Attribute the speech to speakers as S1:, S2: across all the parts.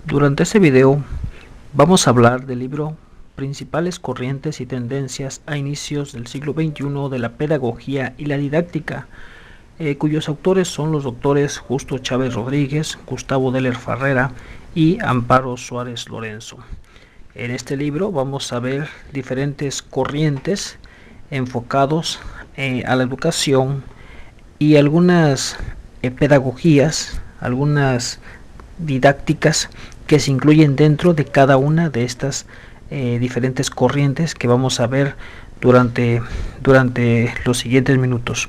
S1: Durante este video vamos a hablar del libro Principales corrientes y tendencias a inicios del siglo XXI de la pedagogía y la didáctica, cuyos autores son los doctores Justo Chávez Rodríguez, Gustavo Deller Farrera y Amparo Suárez Lorenzo. En este libro vamos a ver diferentes corrientes enfocados a la educación y algunas pedagogías, algunas didácticas que se incluyen dentro de cada una de estas diferentes corrientes que vamos a ver durante los siguientes minutos.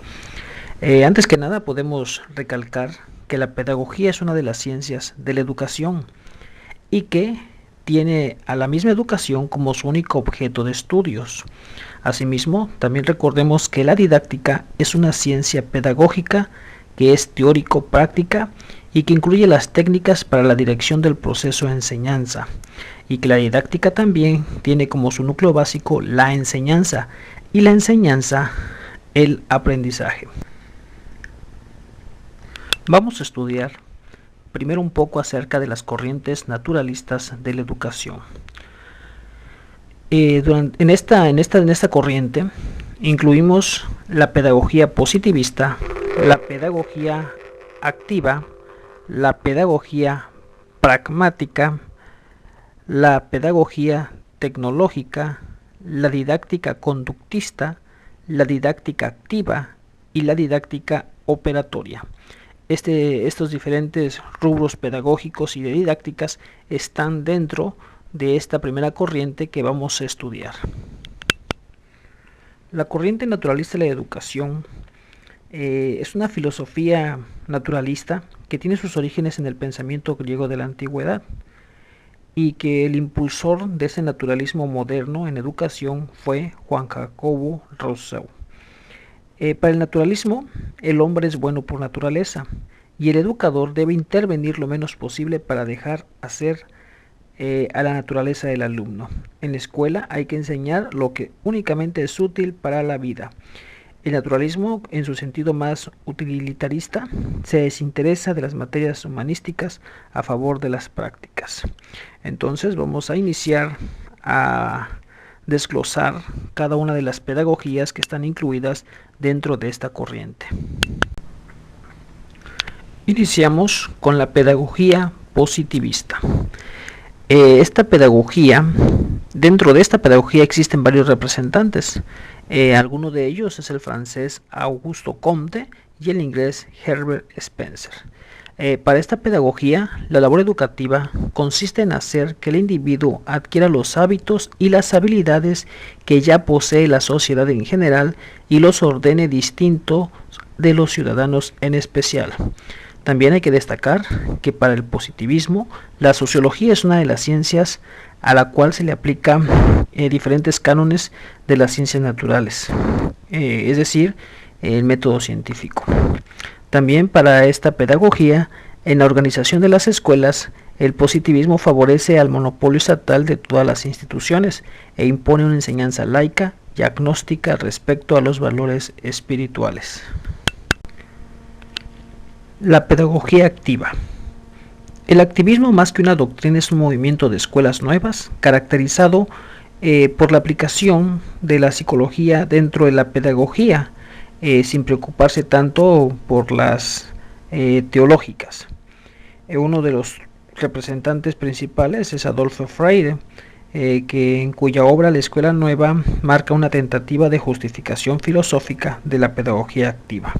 S1: Antes que nada podemos recalcar que la pedagogía es una de las ciencias de la educación y que tiene a la misma educación como su único objeto de estudios. Asimismo, también recordemos que la didáctica es una ciencia pedagógica que es teórico-práctica y que incluye las técnicas para la dirección del proceso de enseñanza, y que la didáctica también tiene como su núcleo básico la enseñanza, y la enseñanza el aprendizaje. Vamos a estudiar primero un poco acerca de las corrientes naturalistas de la educación. En esta corriente incluimos la pedagogía positivista, la pedagogía activa, la pedagogía pragmática, la pedagogía tecnológica, la didáctica conductista, la didáctica activa y la didáctica operatoria. Estos diferentes rubros pedagógicos y de didácticas están dentro de esta primera corriente que vamos a estudiar. La corriente naturalista de la educación es una filosofía naturalista que tiene sus orígenes en el pensamiento griego de la antigüedad, y que el impulsor de ese naturalismo moderno en educación fue Juan Jacobo Rousseau. Para el naturalismo, el hombre es bueno por naturaleza, y el educador debe intervenir lo menos posible para dejar hacer a la naturaleza del alumno. En la escuela hay que enseñar lo que únicamente es útil para la vida. El naturalismo, en su sentido más utilitarista, se desinteresa de las materias humanísticas a favor de las prácticas. Entonces vamos a iniciar a desglosar cada una de las pedagogías que están incluidas dentro de esta corriente. Iniciamos con la pedagogía positivista. Dentro de esta pedagogía existen varios representantes. Alguno de ellos es el francés Auguste Comte y el inglés Herbert Spencer. Para esta pedagogía, la labor educativa consiste en hacer que el individuo adquiera los hábitos y las habilidades que ya posee la sociedad en general y los ordene distinto de los ciudadanos en especial. También hay que destacar que para el positivismo, la sociología es una de las ciencias a la cual se le aplica diferentes cánones de las ciencias naturales, es decir, el método científico. También para esta pedagogía, en la organización de las escuelas, el positivismo favorece al monopolio estatal de todas las instituciones e impone una enseñanza laica y agnóstica respecto a los valores espirituales. La pedagogía activa. El activismo, más que una doctrina, es un movimiento de escuelas nuevas, caracterizado por la aplicación de la psicología dentro de la pedagogía, sin preocuparse tanto por las teológicas. Uno de los representantes principales es Adolfo Freire, en cuya obra La Escuela Nueva marca una tentativa de justificación filosófica de la pedagogía activa.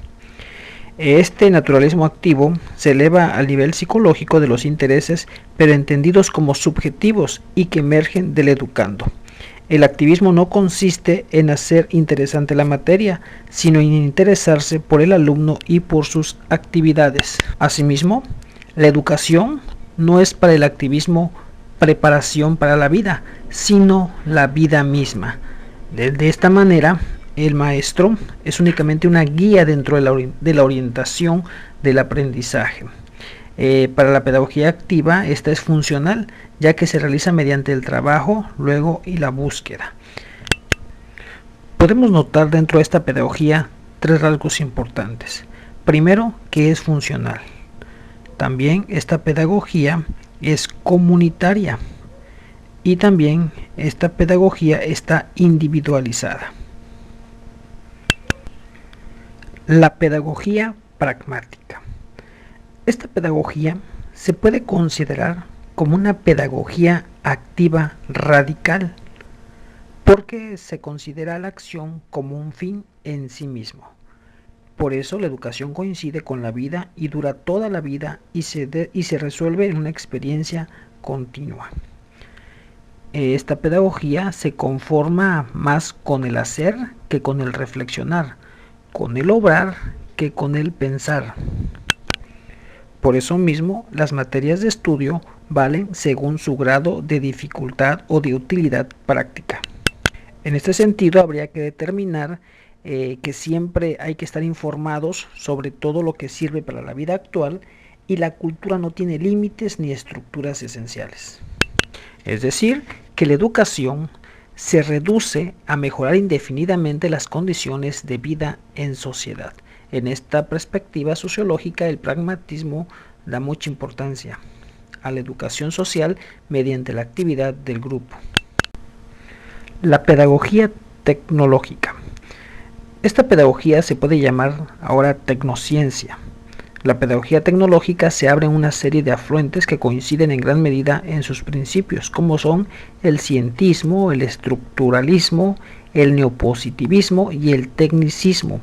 S1: Este naturalismo activo se eleva al nivel psicológico de los intereses, pero entendidos como subjetivos y que emergen del educando. El activismo no consiste en hacer interesante la materia, sino en interesarse por el alumno y por sus actividades. Asimismo, la educación no es para el activismo preparación para la vida, sino la vida misma. De esta manera, el maestro es únicamente una guía dentro de la orientación del aprendizaje. Para la pedagogía activa, esta es funcional, ya que se realiza mediante el trabajo, luego y la búsqueda. Podemos notar dentro de esta pedagogía tres rasgos importantes. Primero, que es funcional. También esta pedagogía es comunitaria y también esta pedagogía está individualizada. La pedagogía pragmática. Esta pedagogía se puede considerar como una pedagogía activa radical, porque se considera la acción como un fin en sí mismo. Por eso la educación coincide con la vida y dura toda la vida y se resuelve en una experiencia continua. Esta pedagogía se conforma más con el hacer que con el reflexionar, con el obrar que con el pensar. Por eso mismo, las materias de estudio valen según su grado de dificultad o de utilidad práctica. En este sentido, habría que determinar que siempre hay que estar informados sobre todo lo que sirve para la vida actual, y la cultura no tiene límites ni estructuras esenciales. Es decir, que la educación se reduce a mejorar indefinidamente las condiciones de vida en sociedad. En esta perspectiva sociológica, el pragmatismo da mucha importancia a la educación social mediante la actividad del grupo. La pedagogía tecnológica. Esta pedagogía se puede llamar ahora tecnociencia. La pedagogía tecnológica se abre en una serie de afluentes que coinciden en gran medida en sus principios, como son el cientismo, el estructuralismo, el neopositivismo y el tecnicismo.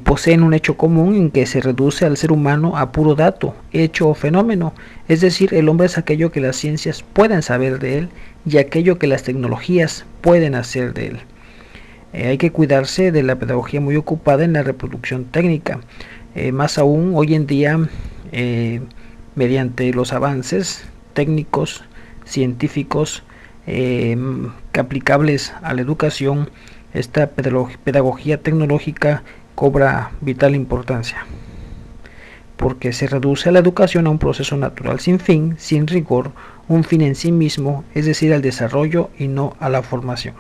S1: Poseen un hecho común en que se reduce al ser humano a puro dato, hecho o fenómeno, es decir, el hombre es aquello que las ciencias pueden saber de él y aquello que las tecnologías pueden hacer de él. Hay que cuidarse de la pedagogía muy ocupada en la reproducción técnica, más aún hoy en día, mediante los avances técnicos, científicos, aplicables a la educación. Esta pedagogía tecnológica cobra vital importancia, porque se reduce a la educación a un proceso natural sin fin, sin rigor, un fin en sí mismo, es decir, al desarrollo y no a la formación.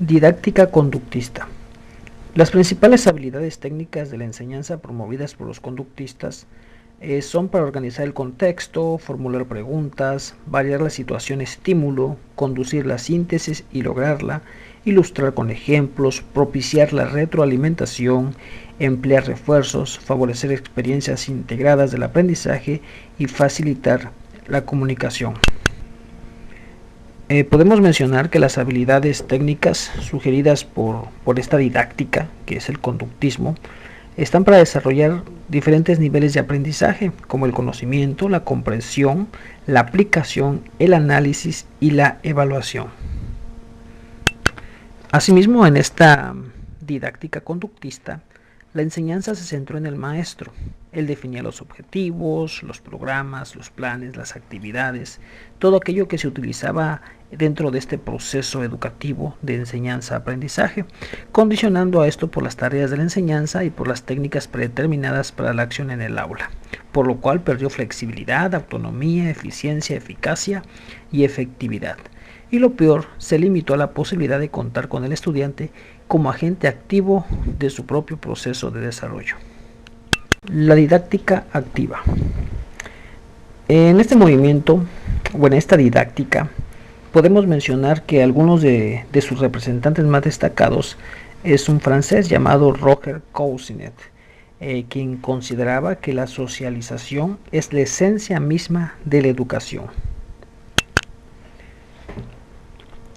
S1: Didáctica conductista. Las principales habilidades técnicas de la enseñanza promovidas por los conductistas son para organizar el contexto, formular preguntas, variar la situación estímulo, conducir la síntesis y lograrla, ilustrar con ejemplos, propiciar la retroalimentación, emplear refuerzos, favorecer experiencias integradas del aprendizaje y facilitar la comunicación. Podemos mencionar que las habilidades técnicas sugeridas por esta didáctica, que es el conductismo, están para desarrollar diferentes niveles de aprendizaje, como el conocimiento, la comprensión, la aplicación, el análisis y la evaluación. Asimismo, en esta didáctica conductista, la enseñanza se centró en el maestro. Él definía los objetivos, los programas, los planes, las actividades, todo aquello que se utilizaba dentro de este proceso educativo de enseñanza-aprendizaje, condicionando a esto por las tareas de la enseñanza y por las técnicas predeterminadas para la acción en el aula, por lo cual perdió flexibilidad, autonomía, eficiencia, eficacia y efectividad. Y lo peor, se limitó a la posibilidad de contar con el estudiante como agente activo de su propio proceso de desarrollo. La didáctica activa. En este movimiento, o en esta didáctica, podemos mencionar que algunos de sus representantes más destacados es un francés llamado Roger Cousinet, quien consideraba que la socialización es la esencia misma de la educación.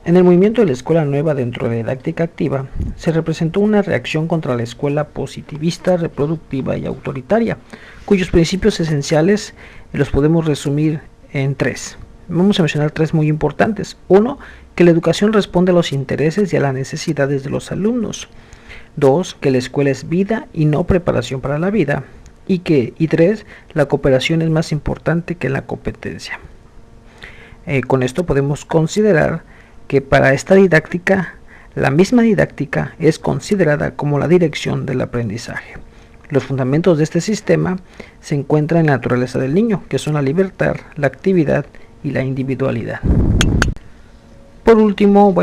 S1: En el movimiento de la escuela nueva dentro de la didáctica activa, se representó una reacción contra la escuela positivista, reproductiva y autoritaria, cuyos principios esenciales los podemos resumir en tres. Vamos a mencionar tres muy importantes. Uno, que la educación responde a los intereses y a las necesidades de los alumnos. Dos, que la escuela es vida y no preparación para la vida. Y tres, la cooperación es más importante que la competencia. Con esto podemos considerar que para esta didáctica, la misma didáctica es considerada como la dirección del aprendizaje. Los fundamentos de este sistema se encuentran en la naturaleza del niño, que son la libertad, la actividad y la individualidad. Por último,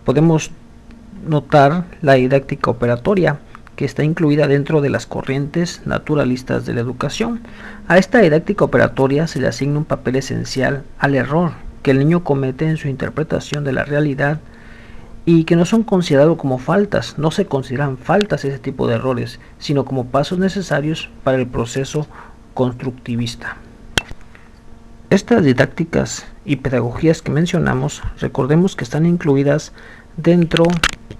S1: podemos notar la didáctica operatoria, que está incluida dentro de las corrientes naturalistas de la educación. A esta didáctica operatoria se le asigna un papel esencial al error que el niño comete en su interpretación de la realidad y que no son considerados como faltas, no se consideran faltas ese tipo de errores, sino como pasos necesarios para el proceso constructivista. Estas didácticas y pedagogías que mencionamos, recordemos que están incluidas dentro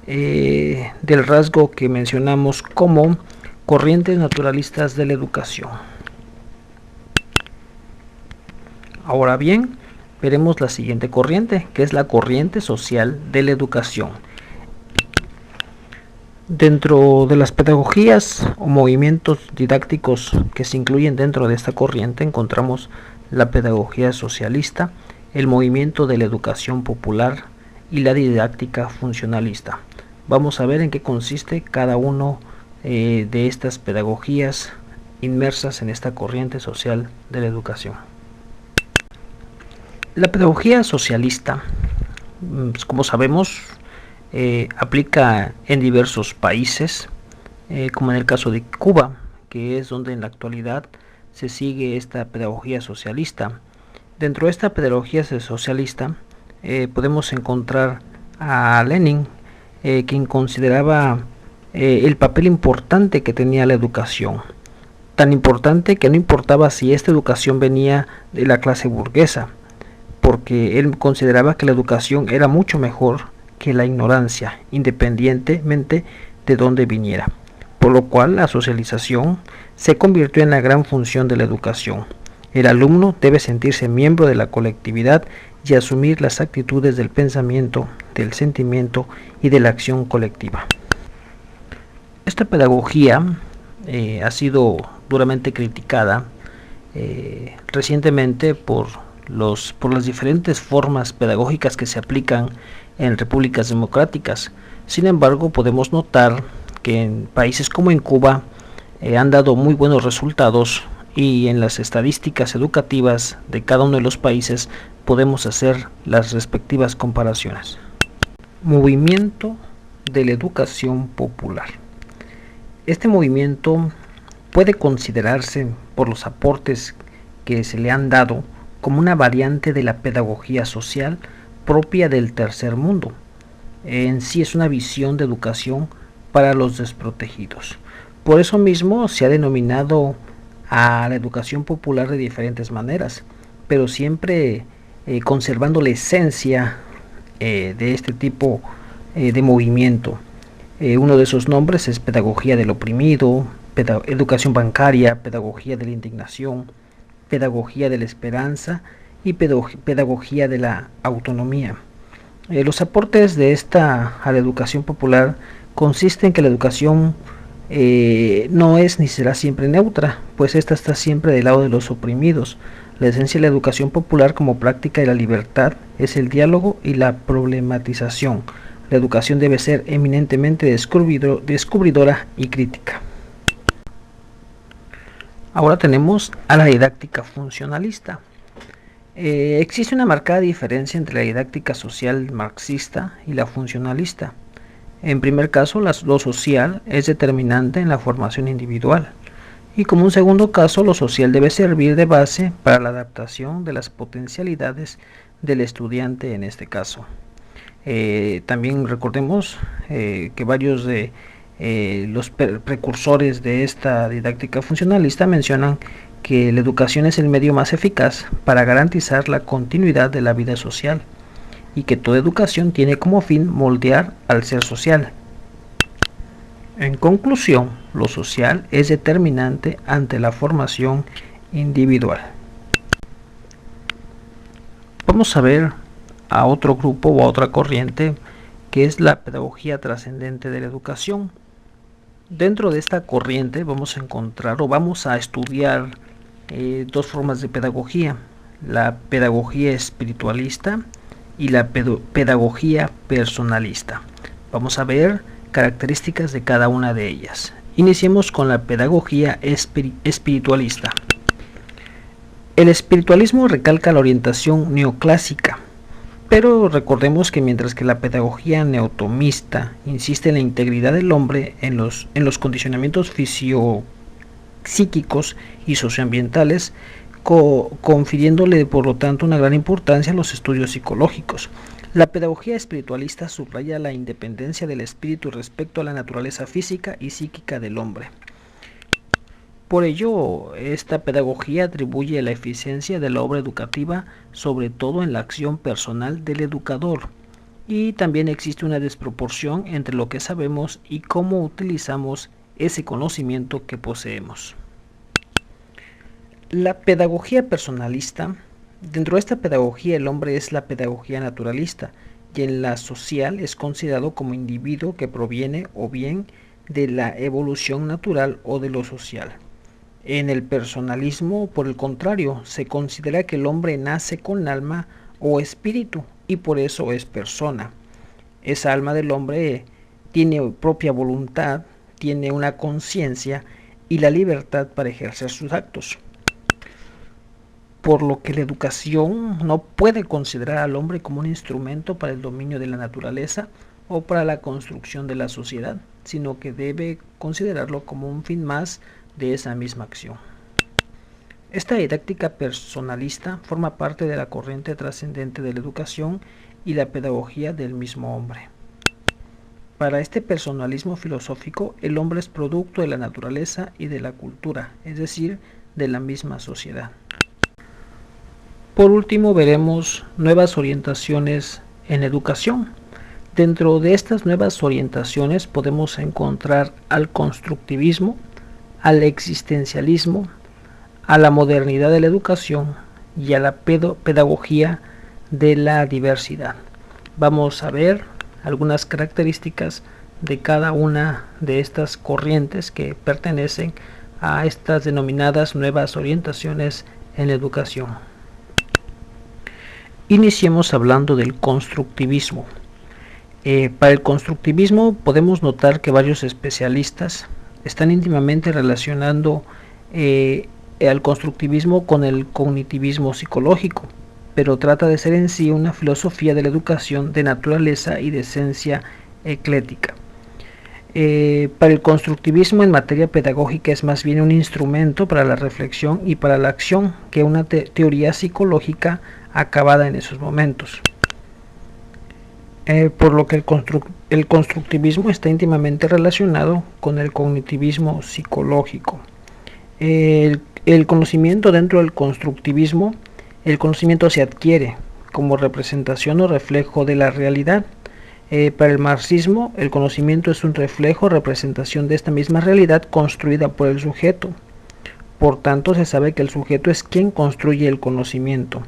S1: del rasgo que mencionamos como corrientes naturalistas de la educación. Ahora bien, veremos la siguiente corriente, que es la corriente social de la educación. Dentro de las pedagogías o movimientos didácticos que se incluyen dentro de esta corriente encontramos la pedagogía socialista, el movimiento de la educación popular y la didáctica funcionalista. Vamos a ver en qué consiste cada uno de estas pedagogías inmersas en esta corriente social de la educación. La pedagogía socialista, como sabemos, aplica en diversos países, como en el caso de Cuba, que es donde en la actualidad se sigue esta pedagogía socialista. Dentro de esta pedagogía socialista podemos encontrar a Lenin, quien consideraba el papel importante que tenía la educación, tan importante que no importaba si esta educación venía de la clase burguesa, porque él consideraba que la educación era mucho mejor que la ignorancia, independientemente de dónde viniera, por lo cual la socialización se convirtió en la gran función de la educación. El alumno debe sentirse miembro de la colectividad y asumir las actitudes del pensamiento, del sentimiento y de la acción colectiva. Esta pedagogía ha sido duramente criticada recientemente por las diferentes formas pedagógicas que se aplican en repúblicas democráticas. Sin embargo, podemos notar que en países como en Cuba han dado muy buenos resultados, y en las estadísticas educativas de cada uno de los países podemos hacer las respectivas comparaciones. Movimiento de la educación popular. Este movimiento puede considerarse, por los aportes que se le han dado, como una variante de la pedagogía social propia del tercer mundo. En sí es una visión de educación para los desprotegidos. Por eso mismo se ha denominado a la educación popular de diferentes maneras, pero siempre conservando la esencia de este tipo de movimiento. Uno de esos nombres es pedagogía del oprimido, educación bancaria, pedagogía de la indignación, pedagogía de la esperanza y pedagogía de la autonomía. Los aportes de esta a la educación popular consisten en que la educación no es ni será siempre neutra, pues esta está siempre del lado de los oprimidos. La esencia de la educación popular como práctica de la libertad es el diálogo y la problematización. La educación debe ser eminentemente descubridora y crítica. Ahora tenemos a la didáctica funcionalista. Existe una marcada diferencia entre la didáctica social marxista y la funcionalista. En primer caso, lo social es determinante en la formación individual, y como un segundo caso, lo social debe servir de base para la adaptación de las potencialidades del estudiante en este caso. También recordemos que varios de los precursores de esta didáctica funcionalista mencionan que la educación es el medio más eficaz para garantizar la continuidad de la vida social, y que toda educación tiene como fin moldear al ser social. En conclusión, lo social es determinante ante la formación individual. Vamos a ver a otro grupo o a otra corriente, que es la pedagogía trascendente de la educación. Dentro de esta corriente vamos a encontrar o vamos a estudiar dos formas de pedagogía: la pedagogía espiritualista y la pedagogía personalista. Vamos a ver características de cada una de ellas. Iniciemos con la pedagogía espiritualista. El espiritualismo recalca la orientación neoclásica, Pero recordemos que mientras que la pedagogía neotomista insiste en la integridad del hombre, en los condicionamientos psíquicos y socioambientales, confiriéndole por lo tanto una gran importancia a los estudios psicológicos. La pedagogía espiritualista subraya la independencia del espíritu respecto a la naturaleza física y psíquica del hombre. Por ello, esta pedagogía atribuye la eficiencia de la obra educativa sobre todo en la acción personal del educador, y también existe una desproporción entre lo que sabemos y cómo utilizamos ese conocimiento que poseemos. La pedagogía personalista. Dentro de esta pedagogía el hombre es la pedagogía naturalista, y en la social es considerado como individuo que proviene o bien de la evolución natural o de lo social. En el personalismo, por el contrario, se considera que el hombre nace con alma o espíritu y por eso es persona. Esa alma del hombre tiene propia voluntad, tiene una conciencia y la libertad para ejercer sus actos. Por lo que la educación no puede considerar al hombre como un instrumento para el dominio de la naturaleza o para la construcción de la sociedad, sino que debe considerarlo como un fin más de esa misma acción. Esta didáctica personalista forma parte de la corriente trascendente de la educación y la pedagogía del mismo hombre. Para este personalismo filosófico, el hombre es producto de la naturaleza y de la cultura, es decir, de la misma sociedad. Por último, veremos nuevas orientaciones en educación. Dentro de estas nuevas orientaciones podemos encontrar al constructivismo, al existencialismo, a la modernidad de la educación y a la pedagogía de la diversidad. Vamos a ver algunas características de cada una de estas corrientes que pertenecen a estas denominadas nuevas orientaciones en la educación. Iniciemos hablando del constructivismo. Para el constructivismo podemos notar que varios especialistas están íntimamente relacionando al constructivismo con el cognitivismo psicológico, pero trata de ser en sí una filosofía de la educación de naturaleza y de esencia eclética. Para el constructivismo en materia pedagógica es más bien un instrumento para la reflexión y para la acción que una teoría psicológica acabada en esos momentos. Por lo que el constructivismo está íntimamente relacionado con el cognitivismo psicológico. El conocimiento dentro del constructivismo, el conocimiento se adquiere como representación o reflejo de la realidad. Para el marxismo, el conocimiento es un reflejo o representación de esta misma realidad construida por el sujeto. Por tanto, se sabe que el sujeto es quien construye el conocimiento.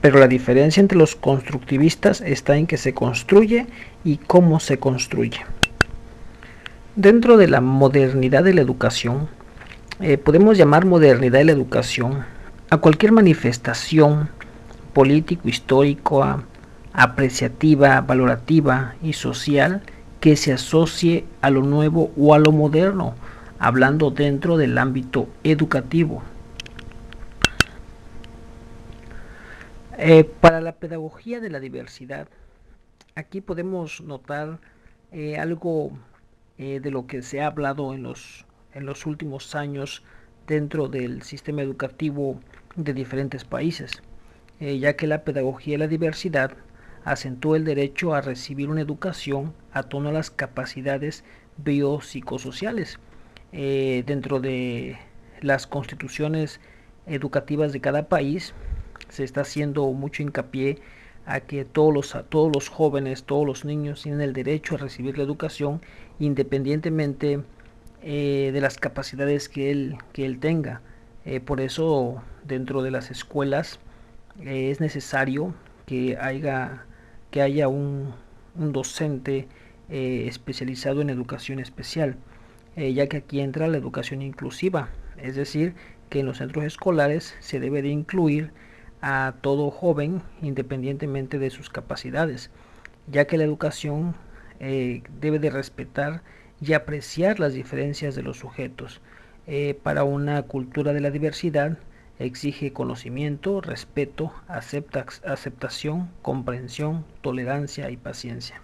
S1: Pero la diferencia entre los constructivistas está en que se construye y cómo se construye. Dentro de la modernidad de la educación, podemos llamar modernidad de la educación a cualquier manifestación político-histórica, apreciativa, valorativa y social que se asocie a lo nuevo o a lo moderno, hablando dentro del ámbito educativo. Para la pedagogía de la diversidad, aquí podemos notar algo de lo que se ha hablado en los últimos años dentro del sistema educativo de diferentes países, ya que la pedagogía de la diversidad acentúa el derecho a recibir una educación a tono a las capacidades biopsicosociales. Dentro de las constituciones educativas de cada país se está haciendo mucho hincapié a que todos los jóvenes, todos los niños tienen el derecho a recibir la educación independientemente de las capacidades que él tenga. Por eso dentro de las escuelas es necesario que haya un docente especializado en educación especial, ya que aquí entra la educación inclusiva, es decir, que en los centros escolares se debe de incluir a todo joven independientemente de sus capacidades, ya que la educación debe de respetar y apreciar las diferencias de los sujetos. Para una cultura de la diversidad exige conocimiento, respeto, aceptación, comprensión, tolerancia y paciencia.